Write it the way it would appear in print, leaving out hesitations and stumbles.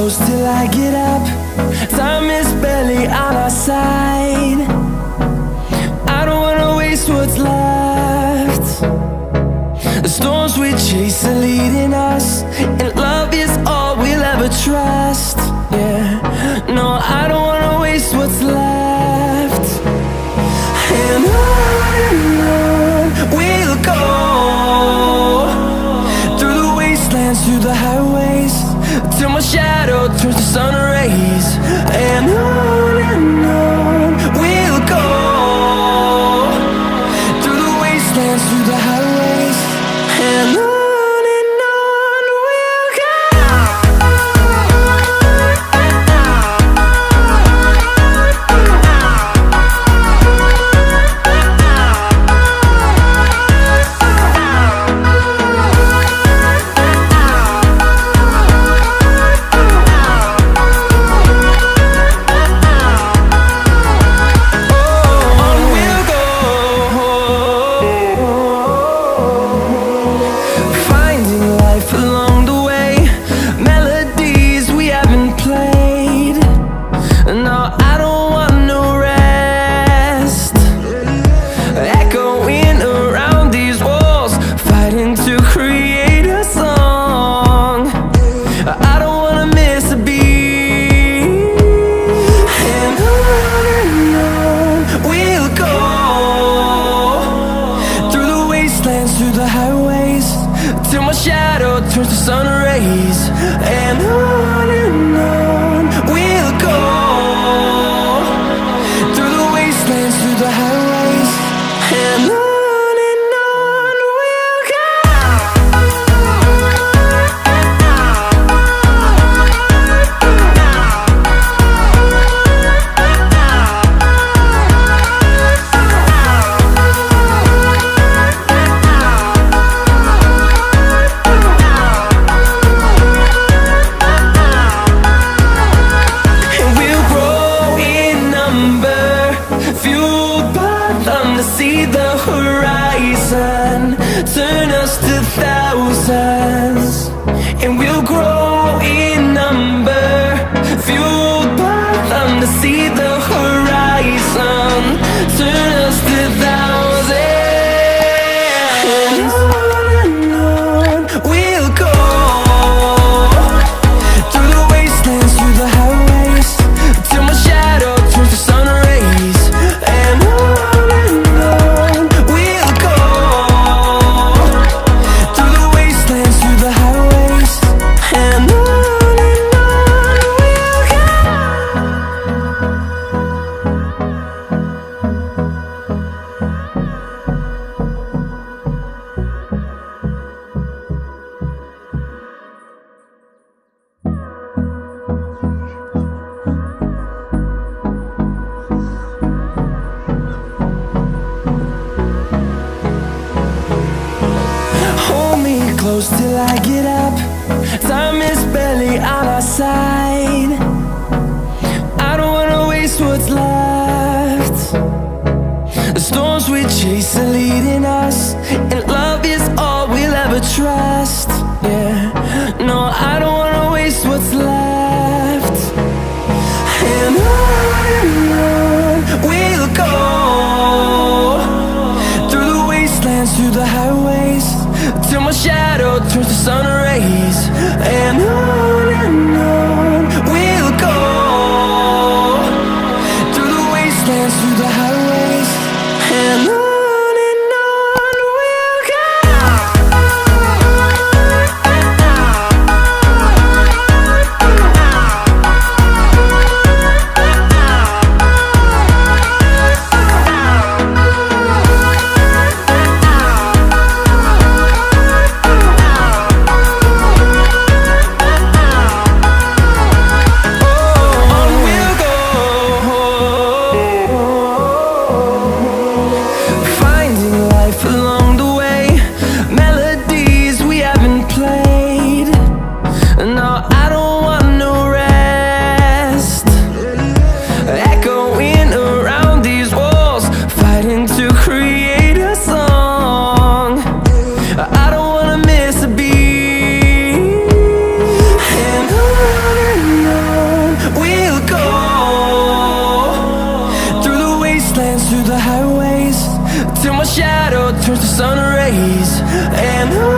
close till I get up. Time is barely on our side. I don't wanna waste what's left. The storms we chase are leading us, and love is all we'll ever trust. Yeah, no, I don't wanna waste what's left. And on we'll go, through the wastelands, through the highways, till my shadow turns to sun rays. And on we'll go, through the wastelands, through the highways, and on. Through the highways, till my shadow turns to sun rays. And on we'll go, through the wastelands, through the highways, and on. See the horizon turn us to thousands, and we'll grow in number, fueled by them. To see the horizon turn us to thousands, and on we'll go, through the wastelands, through the highways, till my shadow turns to sun rays. And close till I get up. Time is barely on our side. I don't wanna waste what's left. The storms we chase are leading us, and love is all we'll ever trust. Yeah, no, I don't wanna waste what's left. And on we'll go, through the wastelands, through the highways, till my shadow turns to sun rays. And on we'll go, through the wastelands, through the highways, and on. till my shadow turns to sun rays. And